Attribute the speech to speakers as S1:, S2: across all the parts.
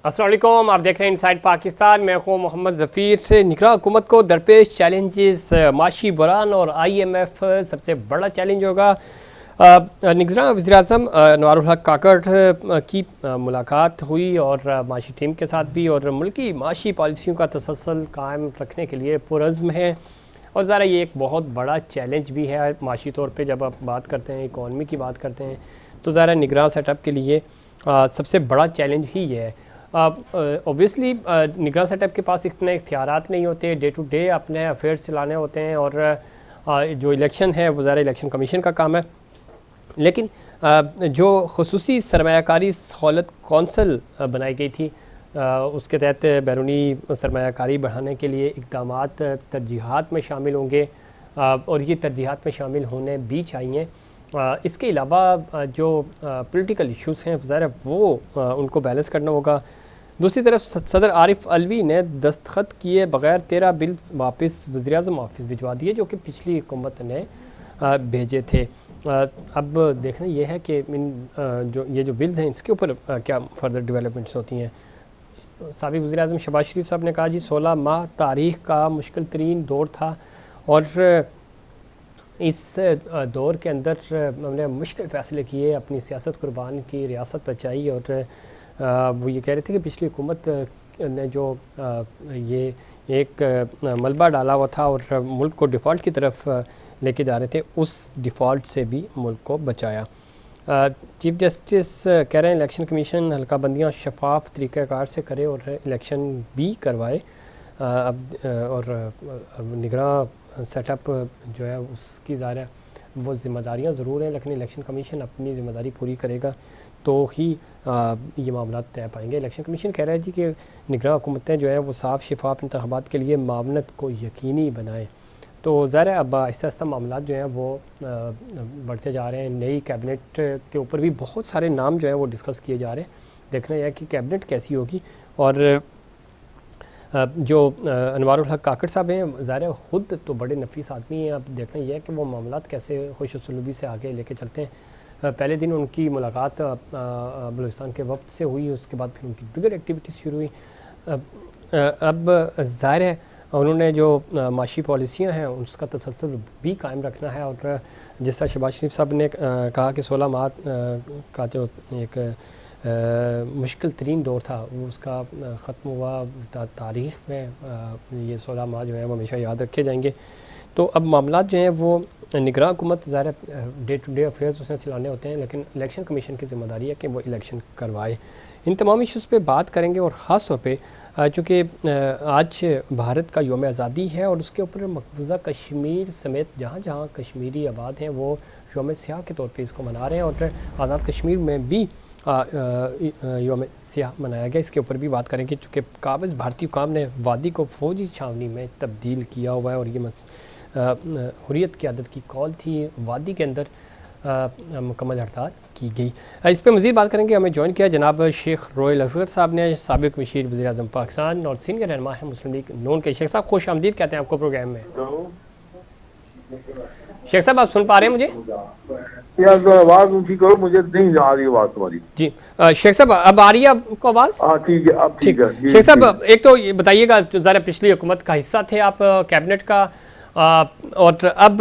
S1: अस्सलाम वालेकुम, आप देख रहे हैं इनसाइड पाकिस्तान। मैं हूँ मोहम्मद ज़फ़ीर। निगरान हुकूमत को दरपेश चैलेंजेस, माशी बहरान और IMF सबसे बड़ा चैलेंज होगा। निगरान वज़ीर-ए-आज़म अनवारुल हक काकड़ की मुलाकात हुई और माशी टीम के साथ भी, और मुल्की माशी पॉलिसियों का तसलसल कायम रखने के लिए पुरज़्म है। और ज़रा ये एक बहुत बड़ा चैलेंज भी है माशी तौर पे। जब आप बात करते हैं इकॉनमी की बात करते हैं तो ज़रा निगरान सेटअप के लिए सबसे बड़ा चैलेंज ही ये है। ऑब्वियसली निगरान सेटअप के पास इतने इख्तियारात नहीं होते, डे टू डे अपने अफेयर्स चलाने होते हैं, और जो इलेक्शन है वो ज़रा इलेक्शन कमीशन का काम है। लेकिन जो खुसूसी सरमायाकारी सहूलत कौंसल बनाई गई थी, उसके तहत बैरूनी सरमायाकारी बढ़ाने के लिए इक़दामात तरजीहात में शामिल होंगे, और ये तरजीहात में शामिल होने भी चाहिए। इसके अलावा जो पॉलिटिकल इश्यूज़ हैं ज़रा वो उनको बैलेंस करना होगा। दूसरी तरफ सदर आरिफ अलवी ने दस्तखत किए बग़ैर 13 बिल्स वापस वज़ीर-ए-आज़म ऑफिस भिजवा दिए, जो कि पिछली हुकूमत ने भेजे थे। अब देखना यह है कि ये जो बिल्स हैं इसके ऊपर क्या फर्दर डेवलपमेंट्स होती हैं। साबिक़ वज़ीर-ए-आज़म शहबाज शरीफ साहब ने कहा जी 16 माह तारीख़ का मुश्किल तरीन दौर था, और इस दौर के अंदर हमने मुश्किल फ़ैसले किए, अपनी सियासत कुर्बान की, रियासत बचाई। और वो ये कह रहे थे कि पिछली हुकूमत ने जो ये एक मलबा डाला हुआ था और मुल्क को डिफ़ॉल्ट की तरफ लेके जा रहे थे, उस डिफ़ॉल्ट से भी मुल्क को बचाया। चीफ जस्टिस कह रहे हैं इलेक्शन कमीशन हल्का बंदियाँ शफाफ तरीक़ाकार से करे और इलेक्शन भी करवाए। और निगरान सेटअप जो है उसकी ज़ाहिर है वो ज़िम्मेदारियाँ ज़रूर हैं, लेकिन इलेक्शन कमीशन अपनी ज़िम्मेदारी पूरी करेगा तो ही ये मामला तय पाएंगे। इलेक्शन कमीशन कह रहा है जी कि निगरान हुकूमतें जो है वो साफ़ शफाफ इंतखाबात के लिए मामनत को यकीनी बनाएं। तो ज़ाहिर है अब आहिस्ता आहिस्ता मामला जो हैं वो बढ़ते जा रहे हैं। नई कैबिनेट के ऊपर भी बहुत सारे नाम जो है वो डिस्कस किए जा रहे हैं। देखना यह है कि कैबिनेट कैसी होगी। और जो अनवारुल हक काकड़ साहब हैं ज़ाहिर ख़ुद तो बड़े नफीस आदमी हैं। अब देखना यह है कि वो मामलात कैसे खुश उसलूबी से आगे लेके चलते हैं। पहले दिन उनकी मुलाकात बलूचिस्तान के वफ्द से हुई, उसके बाद फिर उनकी दीगर एक्टिविटीज़ शुरू हुई। अब ज़ाहिर है उन्होंने जो माशी पॉलिसियाँ हैं उसका तसलसल भी कायम रखना है। और जिस तरह शहबाज शरीफ साहब ने कहा कि 16 माह का जो एक मुश्किल तरीन दौर था वो उसका ख़त्म हुआ, तारीख़ में ये 16 माह जो है वो हमेशा याद रखे जाएंगे। तो अब मामला जो हैं वो निगरान हुकूमत ज़ाहिर डे टू डे अफेयर्स उसने चलाने होते हैं, लेकिन इलेक्शन कमीशन की ज़िम्मेदारी है कि वो इलेक्शन करवाए। इन तमाम इशूज़ पे बात करेंगे, और ख़ास तौर पे चूँकि आज भारत का यौम आज़ादी है और उसके ऊपर मकबूजा कश्मीर समेत जहाँ जहाँ कश्मीरी आबाद हैं वो यौम सियाह के तौर पे इसको मना रहे हैं, और आज़ाद कश्मीर में भी यौम सियाह मनाया गया। इसके ऊपर भी बात करेंगे चूँकि काबिज़ भारतीय हुकाम ने वादी को फ़ौजी छावनी में तब्दील किया हुआ है, और ये हुर्रियत क़यादत की कॉल थी। वादी के अंदर मुकम्मल हड़ताल की गई। इस पर मज़ीद बात करेंगे। हमें ज्वाइन किया जनाब शेख रोयल असगर साहब ने, साबिक़ मशीर वज़ीर-ए-आज़म पाकिस्तान और सीनियर रहनुमा है मुस्लिम लीग नून के। शेख साहब खुश आमदीद कहते हैं आपको प्रोग्राम में। शेख साहब आप सुन पा रहे हैं मुझे?
S2: आवाज़ ऊँची करो, मुझे नहीं आ रही आवाज़ तुम्हारी।
S1: जी शेख साहब अब आ रही है आपको आवाज़?
S2: हाँ ठीक है, अब ठीक है।
S1: शेख साहब एक तो ये बताइएगा, ज़रा पिछली हुकूमत का हिस्सा थे आप कैबिनेट का, और अब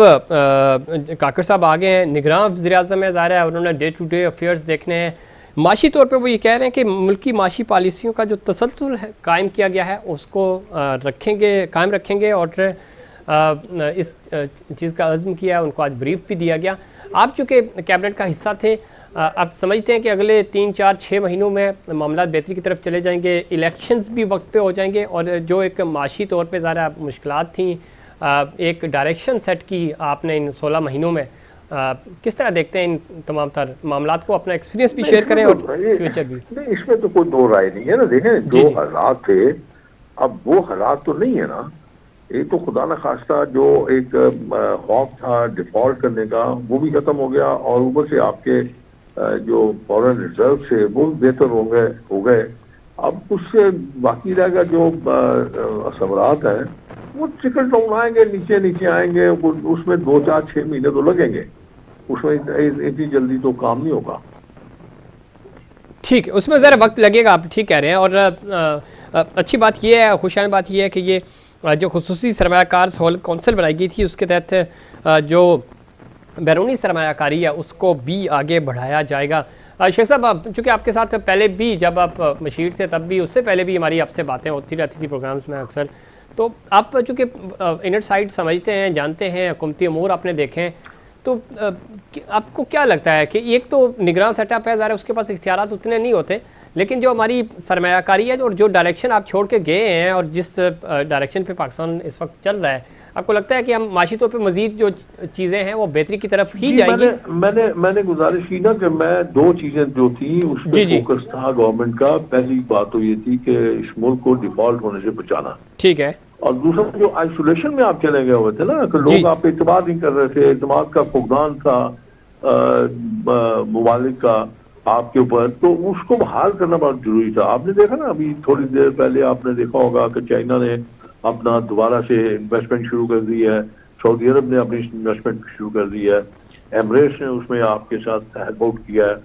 S1: काकड़ साहब आ गए हैं, निगरान वज़ीर-ए-आज़म है, ज़ाहिर है उन्होंने डे टू डे अफेयर्स देखने हैं। माशी तौर पे वो ये कह रहे हैं कि मुल्की माशी पॉलिसियों का जो तसलसल है कायम किया गया है उसको कायम रखेंगे, और इस चीज़ का अज़्म किया है, उनको आज ब्रीफ भी दिया गया। आप चूँकि कैबिनेट का हिस्सा थे, आप समझते हैं कि अगले 3, 4, 6 महीनों में मामला बेहतरी की तरफ चले जाएंगे, इलेक्शंस भी वक्त पे हो जाएंगे, और जो एक माशी तौर पे ज़्यादा मुश्किलात थी, एक डायरेक्शन सेट की आपने इन 16 महीनों में, किस तरह देखते हैं इन तमाम तर मामलात को? अपना एक्सपीरियंस भी शेयर करें और फ्यूचर भी।
S2: नहीं, इसमें तो कोई दो राय नहीं है ना। देखें जो हालात थे अब वो हालात तो नहीं है ना। ये तो खुदा न खास्ता जो एक खौफ था डिफॉल्ट करने का वो भी खत्म हो गया, और ऊपर से आपके जो फॉरेन रिजर्व से वो बेहतर हो गए। अब उससे बाकी रहेगा जो असमरात हैं वो टिकट डाउन आएंगे, नीचे नीचे आएंगे, उसमें 2, 4, 6 महीने तो लगेंगे, उसमें इतनी जल्दी तो काम नहीं होगा।
S1: ठीक है, उसमें ज़रा वक्त लगेगा, आप ठीक कह रहे हैं। और अच्छी बात यह है, खुशहाल बात यह है कि ये जो खुसूसी सरमायाकार सहूलत कौंसिल बनाई गई थी उसके तहत जो बैरूनी सरमायाकारी है उसको भी आगे बढ़ाया जाएगा। शेख साहब, चूँकि आपके साथ पहले भी जब आप मशीर थे तब भी, उससे पहले भी हमारी आपसे बातें होती रहती थी प्रोग्राम्स में अक्सर, तो आप चूँकि इनर साइड समझते हैं, जानते हैं, हुकूमती अमूर आपने देखे हैं, तो आपको क्या लगता है कि एक तो निगरान सेटअप है, ज़रा उसके पास इख्तियारात उतने नहीं होते, लेकिन जो हमारी सरमायाकारी है और जो डायरेक्शन आप छोड़ के गए हैं और जिस डायरेक्शन पे पाकिस्तान इस वक्त चल रहा है, आपको लगता है कि हम माशी तौर पे मजीद जो चीज़ें हैं वो बेहतरी की तरफ ही जाएंगी?
S2: मैंने गुजारिश की ना कि मैं दो चीजें जो थी उस पर फोकस था गवर्नमेंट का। पहली बात तो ये थी कि इस मुल्क को डिफॉल्ट होने से बचाना,
S1: ठीक है,
S2: और दूसरा जो आइसोलेशन में आप चले गए हुए थे ना, कि लोग आप पे एतमाद नहीं कर रहे थे, एतमाद का फुकदान था मुमालिक का आपके ऊपर, तो उसको बहाल करना बहुत जरूरी था। आपने देखा ना, अभी थोड़ी देर पहले आपने देखा होगा कि चाइना ने अपना दोबारा से इन्वेस्टमेंट शुरू कर दी है, सऊदी अरब ने अपनी इन्वेस्टमेंट शुरू कर दी है, एमरेट्स ने उसमें आपके साथ हेल्प आउट किया है,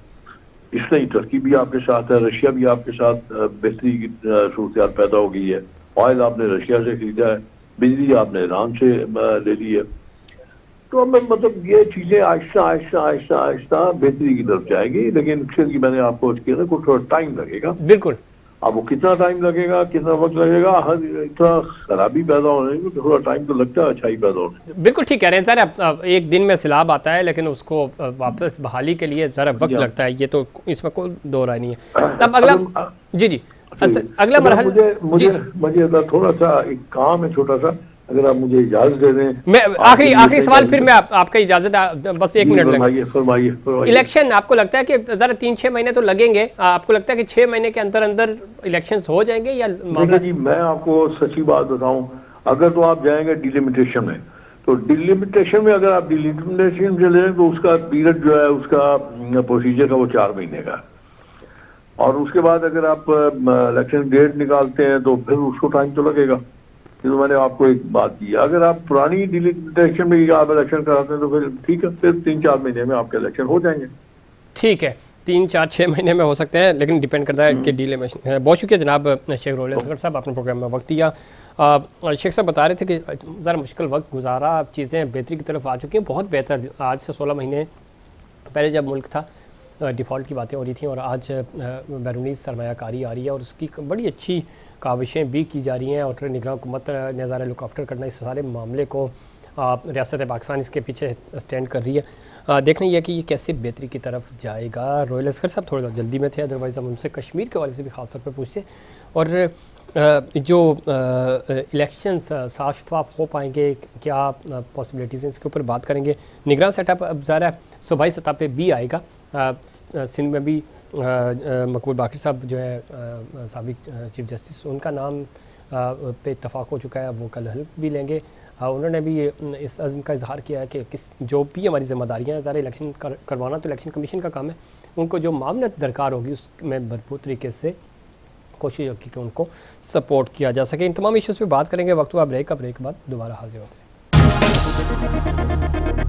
S2: इसलिए टर्की भी आपके साथ है, रशिया भी आपके साथ बेहतरी की सूरत पैदा हो गई है। ऑयल आपने रशिया से खरीदा है, बिजली आपने ईरान से ले ली है। तो मतलब ये चीजें आहिस्ता आहिस्ता आहिस्ता आहिस्ता बेहतरी की तरफ जाएगी, लेकिन फिर की मैंने आपको किया ना, कुछ थोड़ा टाइम लगेगा।
S1: बिल्कुल।
S2: अब वो कितना टाइम लगेगा, कितना वक्त लगेगा, हर इतना खराबी पैदा होने में थोड़ा टाइम तो लगता है अच्छाई पैदा होने।
S1: बिल्कुल ठीक कह रहे हैं सर, एक दिन में सैलाब आता है लेकिन उसको वापस बहाली के लिए ज़रा वक्त लगता है, ये तो इसमें कोई दो राय नहीं है। तब अगला जी अगला मरहला
S2: मुझे थोड़ा सा एक काम है छोटा सा, अगर आप मुझे इजाजत दे दें।
S1: मैं आखिरी सवाल फिर मैं आपका इजाजत, बस एक मिनट
S2: फरमाइए।
S1: इलेक्शन आपको लगता है कि ज़रा 3-6 महीने तो लगेंगे, आपको लगता है कि 6 महीने के अंदर अंदर इलेक्शंस हो जाएंगे या
S2: देखिए जी, मैं आपको सच्ची बात बताऊं, अगर तो आप जाएंगे डिलिमिटेशन में, तो डिलिमिटेशन में अगर आप डिलिमिटेशन से लें तो उसका पीरियड जो है, उसका प्रोसीजर का वो 4 महीने का, और उसके बाद अगर आप इलेक्शन डेट निकालते हैं तो फिर उसको टाइम तो लगेगा। तो मैंने आपको एक बात की, अगर आप पुरानी डिलिमिटेशन में आप इलेक्शन कराते हैं तो फिर ठीक है, फिर 3-4 महीने में आपके इलेक्शन हो जाएंगे।
S1: ठीक है, 3-4-6 महीने में हो सकते हैं, लेकिन डिपेंड करता है कि डिलिमिटेशन। बहुत शुक्रिया जनाब शेख रोल असगर साहब, आपने प्रोग्राम में वक्त दिया। शेख साहब बता रहे थे कि ज़रा मुश्किल वक्त गुजारा, अब चीज़ें बेहतरी की तरफ आ चुकी हैं, बहुत बेहतर। आज से 16 महीने पहले जब मुल्क था डिफ़ॉल्ट की बातें हो रही थी, और आज बैरूनी सरमायाकारी आ रही है और उसकी बड़ी अच्छी काविशें भी की जा रही हैं, और निगरान हुकूमत ने ज़रा लुक आफ्टर करना इस सारे मामले को, रियासत पाकिस्तान इसके पीछे स्टैंड कर रही है। देखना यह है कि ये कैसे बेहतरी की तरफ जाएगा। रोयल असगर साहब थोड़ा जल्दी में थे, अदरवाइज़ हम उनसे कश्मीर के हवाले से भी ख़ास तौर पर पूछते, और जो इलेक्शंस साफ शफाफ हो पाएंगे, क्या पॉसिबिलिटीज़ हैं, इसके ऊपर बात करेंगे। निगरान सेटअप अब ज़रा सूबाई सतह पे भी आएगा, सिंध में भी मकबूल बाकर साहब जो है साबिक चीफ जस्टिस, उनका नाम पे इत्तफाक हो चुका है, वो कल हल्फ भी लेंगे। उन्होंने भी इस अज़्म का इजहार किया है कि जो भी हमारी जिम्मेदारियाँ हैं, ज़रा इलेक्शन करवाना तो इलेक्शन कमीशन का काम है, उनको जो मामलत दरकार होगी उसमें भरपूर तरीके से कोशिश होगी कि उनको सपोर्ट किया जा सके। इन तमाम इश्यूज़ पे बात करेंगे, वक्त हुआ ब्रेक का, ब्रेक के बाद दोबारा हाजिर होते हैं।